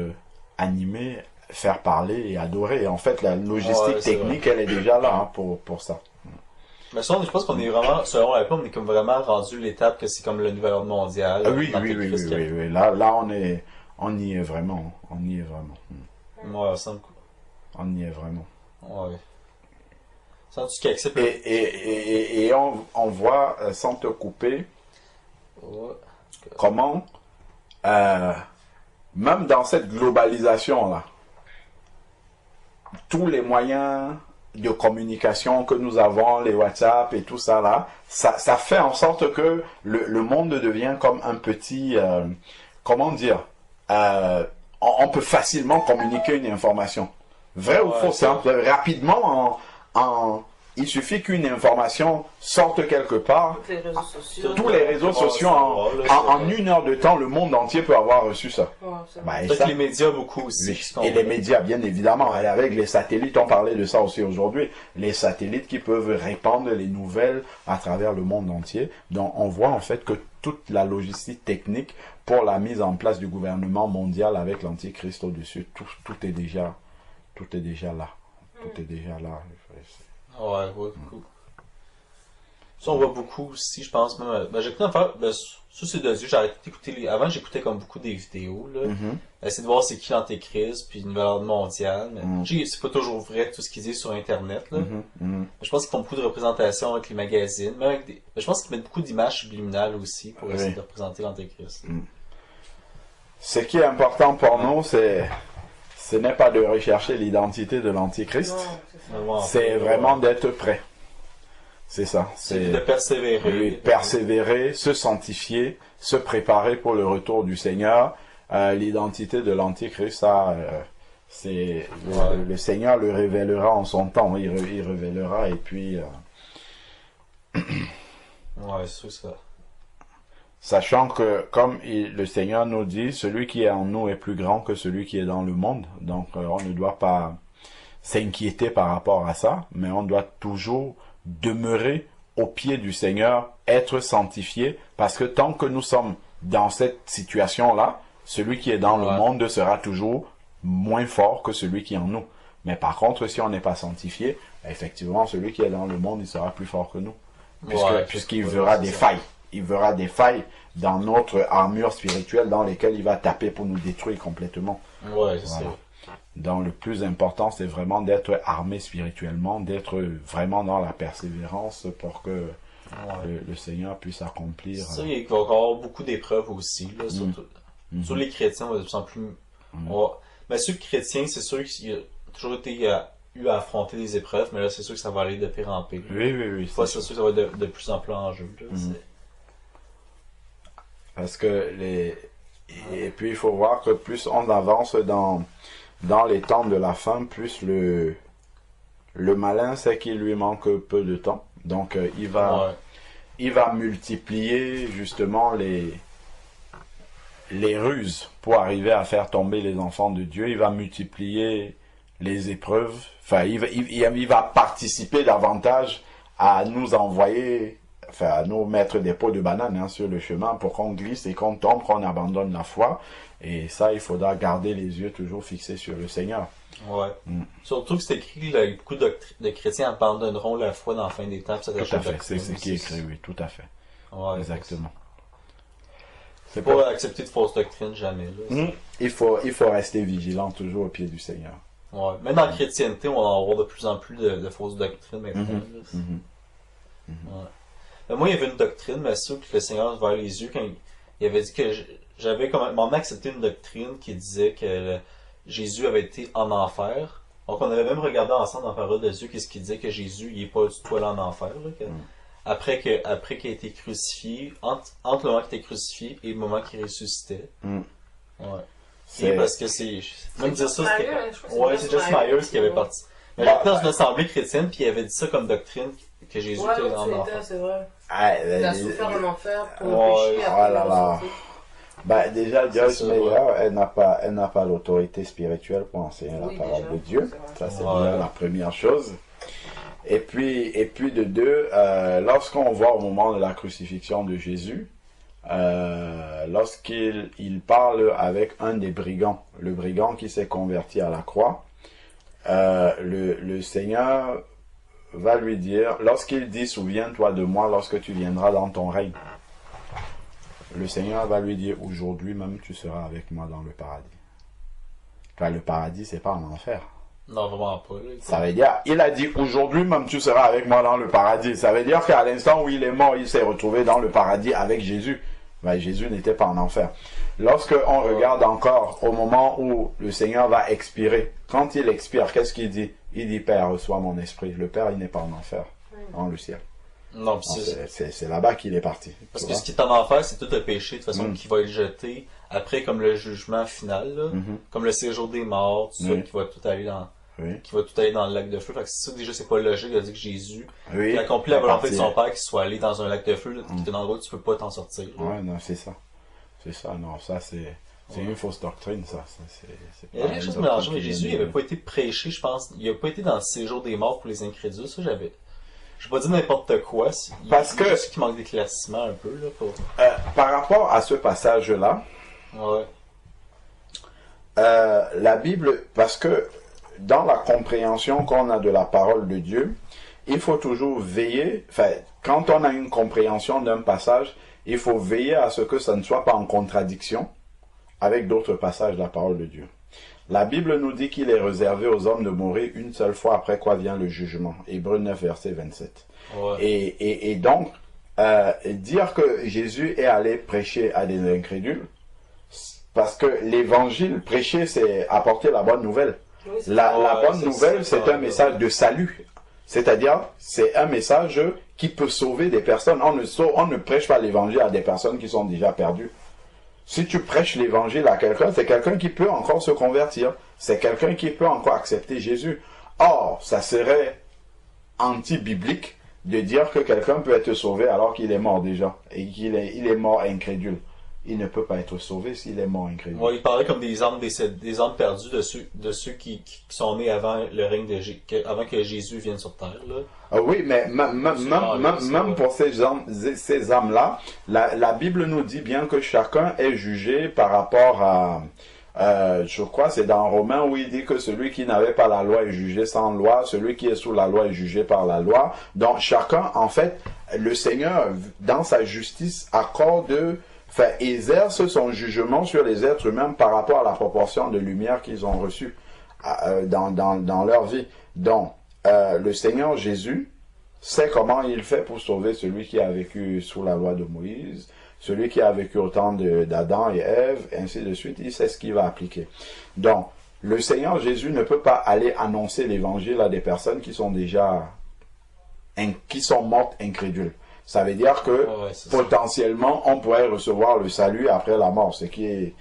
animée, faire parler et adorer. Et en fait, la logistique technique, elle est déjà là pour ça. Mais ça, je pense qu'on est vraiment, selon la Bible, on est comme vraiment rendu l'étape que c'est comme le nouvel ordre mondial. Oui. Là, on y est vraiment. Ouais, ça me coûte. On y est vraiment. Ouais. Sens-tu qu'il accepte? Et on voit, sans te couper, comment, même dans cette globalisation-là, tous les moyens de communication que nous avons, les WhatsApp et tout ça là, ça fait en sorte que le monde devient comme un petit, comment dire, on peut facilement communiquer une information. Vrai ou faux, c'est rapidement il suffit qu'une information sorte quelque part. Tous les réseaux sociaux, en 1 heure de temps, le monde entier peut avoir reçu ça. Et les médias beaucoup aussi. Et les médias, bien évidemment. Et avec les satellites, on parlait de ça aussi aujourd'hui. Les satellites qui peuvent répandre les nouvelles à travers le monde entier. Donc on voit en fait que toute la logistique technique pour la mise en place du gouvernement mondial avec l'Antichrist au-dessus, tout est déjà là. Tout est déjà là. Ouais, beaucoup. Ça, on voit beaucoup aussi, je pense. Même, j'écoutais ça c'est de Dieu. J'ai arrêté d'écouter avant, j'écoutais comme beaucoup des vidéos, là. Essayer de voir c'est qui l'Antéchrist, puis une nouvelle ordre mondiale. Mais c'est pas toujours vrai tout ce qu'ils disent sur Internet, là. Je pense qu'ils font beaucoup de représentations avec les magazines, même avec je pense qu'ils mettent beaucoup d'images subliminales aussi pour essayer de représenter l'Antéchrist. Ce qui est important pour nous, ce n'est pas de rechercher l'identité de l'Antichrist, c'est vraiment d'être prêt. C'est ça. C'est de persévérer. Persévérer, se sanctifier, se préparer pour le retour du Seigneur. L'identité de l'Antichrist, le Seigneur le révélera en son temps. Il révélera et puis... Ouais, c'est ça. Sachant que, comme le Seigneur nous dit, celui qui est en nous est plus grand que celui qui est dans le monde. Donc, on ne doit pas s'inquiéter par rapport à ça, mais on doit toujours demeurer au pied du Seigneur, être sanctifié, parce que tant que nous sommes dans cette situation-là, celui qui est dans le monde sera toujours moins fort que celui qui est en nous. Mais par contre, si on n'est pas sanctifié, effectivement, celui qui est dans le monde, il sera plus fort que nous. Puisqu'il verra des failles. Il verra des failles dans notre armure spirituelle dans lesquelles il va taper pour nous détruire complètement. Ouais, c'est ça. Donc le plus important, c'est vraiment d'être armé spirituellement, d'être vraiment dans la persévérance pour que le Seigneur puisse accomplir. Ça, il va y avoir beaucoup d'épreuves aussi, là, surtout. Sur les chrétiens, on va de plus en plus... Mais ceux chrétiens, c'est sûr qu'il a toujours été eu à affronter des épreuves, mais là, c'est sûr que ça va aller de pire en pire. Oui. C'est sûr que ça va être de plus en plus en jeu. Là, Parce que et puis il faut voir que plus on avance dans les temps de la fin, plus le malin sait qu'il lui manque peu de temps. Donc il va multiplier justement les ruses pour arriver à faire tomber les enfants de Dieu. Il va multiplier les épreuves. Enfin, il va participer davantage à nous envoyer, à nous mettre des pots de banane sur le chemin pour qu'on glisse et qu'on tombe, qu'on abandonne la foi. Et ça, il faudra garder les yeux toujours fixés sur le Seigneur. Ouais. Surtout que c'est écrit, là, beaucoup de chrétiens abandonneront la foi dans la fin des temps. Ça tout à fait, c'est ce qui est écrit, oui, tout à fait. Ouais, exactement. C'est pas accepter de fausses doctrines, jamais. Là, il faut rester vigilant toujours au pied du Seigneur. Ouais. Même dans la chrétienté, on va avoir de plus en plus de fausses doctrines maintenant. Ouais. Moi, il y avait une doctrine, mais sûr que le Seigneur ouvert les yeux quand il avait dit que j'avais comment accepté une doctrine qui disait que Jésus avait été en enfer. Donc on avait même regardé ensemble dans la parole de Dieu qu'est-ce qui disait que Jésus il est pas du tout allé en enfer. Là, après qu'il a été crucifié, entre le moment qu'il était crucifié et le moment qu'il ressuscitait. Ouais. Parce que c'est même dire ça, c'est Jesse Myers qui avait parti. Mais j'étais dans une assemblée chrétienne puis il avait dit ça comme doctrine que Jésus était en enfer. C'est vrai. Il a souffert en enfer pour le péché. Déjà, Joyce Meyer, elle n'a pas l'autorité spirituelle pour enseigner la parole de Dieu. Ça, c'est déjà la première chose. Et puis de deux, lorsqu'on voit au moment de la crucifixion de Jésus, lorsqu'il parle avec un des brigands, le brigand qui s'est converti à la croix, le Seigneur va lui dire, lorsqu'il dit « Souviens-toi de moi lorsque tu viendras dans ton règne », le Seigneur va lui dire, aujourd'hui même tu seras avec moi dans le paradis. Enfin, le paradis, c'est pas en enfer. Non, vraiment pas. Ça veut dire, il a dit, aujourd'hui même tu seras avec moi dans le paradis. Ça veut dire qu'à l'instant où il est mort, il s'est retrouvé dans le paradis avec Jésus. Ben, Jésus n'était pas en enfer. Lorsque on regarde encore au moment où le Seigneur va expirer, quand il expire, qu'est-ce qu'il dit? Il dit, Père, reçois mon esprit. Le Père, il n'est pas en enfer, dans le ciel. Non, c'est là-bas qu'il est parti. Parce que ce qui est en enfer, c'est tout le péché, de toute façon, qui va être jeté après, comme le jugement final, là, comme le séjour des morts, tout ça, qui va tout aller dans... qui va tout aller dans le lac de feu. Fait que ça, déjà, c'est pas logique de dire que Jésus il a accompli la volonté de son Père qu'il soit allé dans un lac de feu, qui est un endroit où tu peux pas t'en sortir. Ouais, non, c'est ça. C'est ça, non, ça c'est une fausse doctrine, ça. Il y a quelque chose mélangé, mais Jésus, il avait pas été prêché, je pense. Il a pas été dans le séjour des morts pour les incrédules, ça, j'avais. Je vais pas dire n'importe quoi. Parce que. Juste qu'il manque d'éclaircissement un peu, là. Par rapport à ce passage-là. Ouais. La Bible, parce que dans la compréhension qu'on a de la parole de Dieu, il faut toujours veiller, quand on a une compréhension d'un passage, il faut veiller à ce que ça ne soit pas en contradiction avec d'autres passages de la parole de Dieu. La Bible nous dit qu'il est réservé aux hommes de mourir une seule fois, après quoi vient le jugement. Hébreux 9, verset 27. Ouais. Et donc, dire que Jésus est allé prêcher à des incrédules, parce que l'évangile prêché, c'est apporter la bonne nouvelle. Oui, la bonne nouvelle, c'est un message de salut. C'est-à-dire, c'est un message qui peut sauver des personnes. On ne prêche pas l'évangile à des personnes qui sont déjà perdues. Si tu prêches l'évangile à quelqu'un, c'est quelqu'un qui peut encore se convertir. C'est quelqu'un qui peut encore accepter Jésus. Or, ça serait anti-biblique de dire que quelqu'un peut être sauvé alors qu'il est mort déjà. Et qu'il est mort incrédule. Il ne peut pas être sauvé s'il est mort incrédule. Ouais, il parlait comme des âmes perdus de ceux qui sont nés avant le règne avant que Jésus vienne sur terre, là. Oui, mais même pour ces âmes-là, la Bible nous dit bien que chacun est jugé par rapport à, je crois c'est dans Romains où il dit que celui qui n'avait pas la loi est jugé sans loi, celui qui est sous la loi est jugé par la loi. Donc chacun, en fait, le Seigneur, dans sa justice, exerce son jugement sur les êtres humains par rapport à la proportion de lumière qu'ils ont reçue dans leur vie. Donc, le Seigneur Jésus sait comment il fait pour sauver celui qui a vécu sous la loi de Moïse, celui qui a vécu au temps d'Adam et Ève, ainsi de suite. Il sait ce qu'il va appliquer. Donc, le Seigneur Jésus ne peut pas aller annoncer l'évangile à des personnes qui sont mortes incrédules. Ça veut dire que potentiellement on pourrait recevoir le salut après la mort, ce qui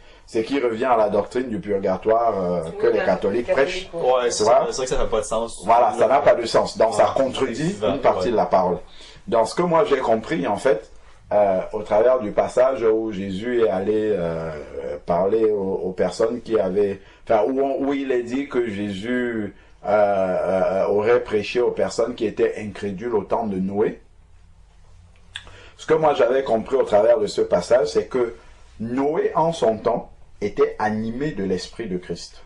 revient à la doctrine du purgatoire que les catholiques prêchent. Ouais, c'est vrai que ça n'a pas de sens. Voilà, ça n'a pas de sens. Donc ça contredit une partie de la parole. Donc ce que moi j'ai compris en fait, au travers du passage où Jésus est allé parler aux personnes qui avaient, où il est dit que Jésus aurait prêché aux personnes qui étaient incrédules au temps de Noé. Ce que moi j'avais compris au travers de ce passage, c'est que Noé, en son temps, était animé de l'Esprit de Christ.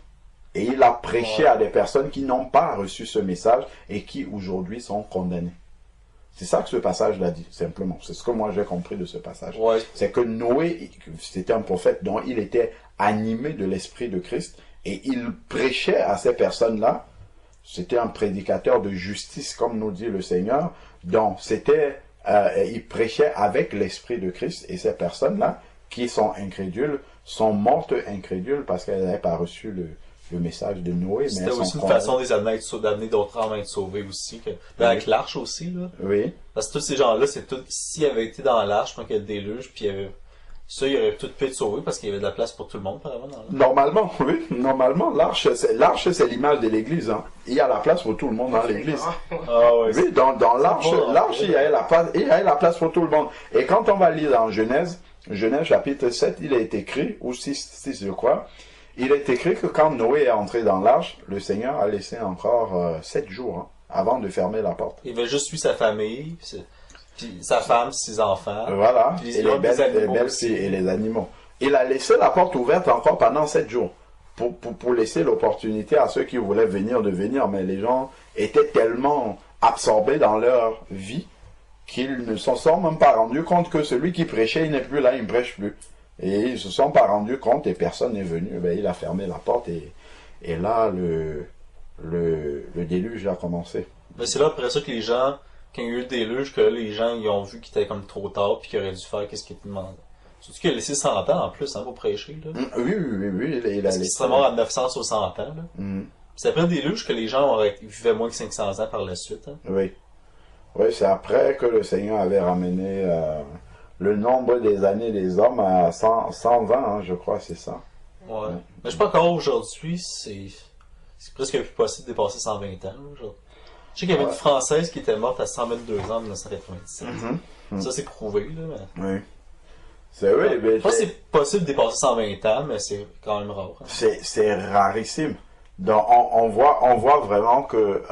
Et il a prêché à des personnes qui n'ont pas reçu ce message et qui aujourd'hui sont condamnées. C'est ça que ce passage l'a dit, simplement. C'est ce que moi j'ai compris de ce passage. Ouais. C'est que Noé, c'était un prophète dont il était animé de l'Esprit de Christ et il prêchait à ces personnes-là. C'était un prédicateur de justice, comme nous dit le Seigneur. Donc, il prêchait avec l'Esprit de Christ et ces personnes-là qui sont incrédules sont mortes incrédules parce qu'elles n'avaient pas reçu le message de Noé. C'était aussi une façon d'amener d'autres âmes à être sauvées aussi. Avec l'arche aussi, là. Oui. Parce que tous ces gens-là, s'ils avaient été dans l'arche, donc il y a le déluge, puis ils auraient tout pu être sauvés parce qu'il y avait de la place pour tout le monde, apparemment. Normalement, oui. Normalement, l'arche, c'est l'image de l'église, hein. Il y a la place pour tout le monde dans l'église. Ah, ouais, oui, dans l'arche, il y a la place pour tout le monde. Et quand on va lire dans Genèse chapitre 7, il est écrit, ou 6 je crois, il est écrit que quand Noé est entré dans l'arche, le Seigneur a laissé encore 7 jours avant de fermer la porte. Il avait juste suivre sa famille, puis sa femme, ses enfants. Voilà, et les belles filles et les animaux. Il a laissé la porte ouverte encore pendant 7 jours. Pour laisser l'opportunité à ceux qui voulaient venir de venir. Mais les gens étaient tellement absorbés dans leur vie qu'ils ne se sont même pas rendus compte que celui qui prêchait, il n'est plus là, il ne prêche plus. Et ils ne se sont pas rendus compte et personne n'est venu. Ben, il a fermé la porte et là, le déluge a commencé. Ben, c'est là après ça que les gens, quand il y a eu le déluge, que là, les gens ils ont vu qu'il était comme trop tard puis qu'il aurait dû faire qu'est-ce qu'il était demandé. Surtout qu'il a laissé 100 ans en plus, hein, pour prêcher, là. Oui, il a laissé. Il serait mort à 960 ans, là. C'est après le déluge que les gens vivaient moins que 500 ans par la suite, hein. Oui. Oui, c'est après que le Seigneur avait ramené le nombre des années des hommes à 120, hein, je crois, c'est ça. Ouais. Mais je sais pas encore aujourd'hui, c'est c'est presque plus possible de dépasser 120 ans. Genre. Je sais qu'il y avait une Française qui était morte à 122 ans en 1997. Ça, c'est prouvé, là. Mais... Oui. C'est oui, je pense que c'est possible de dépasser 120 ans, mais c'est quand même rare. Hein. C'est rarissime. Donc, on voit vraiment que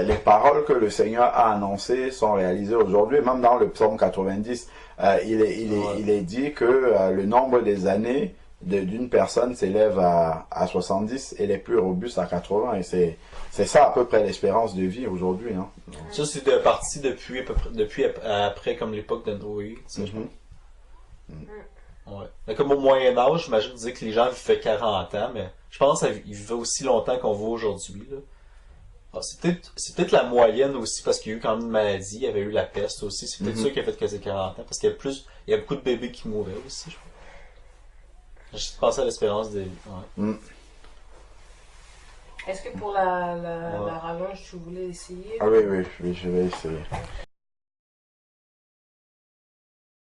les paroles que le Seigneur a annoncées sont réalisées aujourd'hui. Même dans le psaume 90, il est dit que le nombre des années d'une personne s'élève à 70 et les plus robustes à 80. Et c'est ça à peu près l'espérance de vie aujourd'hui. Hein. Ça, c'est parti depuis après comme l'époque de Noé. Ouais. Mais comme au Moyen-Âge, j'imagine dire que les gens vivaient 40 ans, mais je pense qu'ils vivaient aussi longtemps qu'on vit aujourd'hui. C'est peut-être la moyenne aussi, parce qu'il y a eu quand même une maladie, il y avait eu la peste aussi. C'est peut-être ça qui a fait que c'est 40 ans, parce qu'il y a beaucoup de bébés qui mouraient aussi, je crois. J'ai pensé à l'espérance des... Ouais. Est-ce que pour la rallonge, tu voulais essayer? Ah oui, je vais essayer.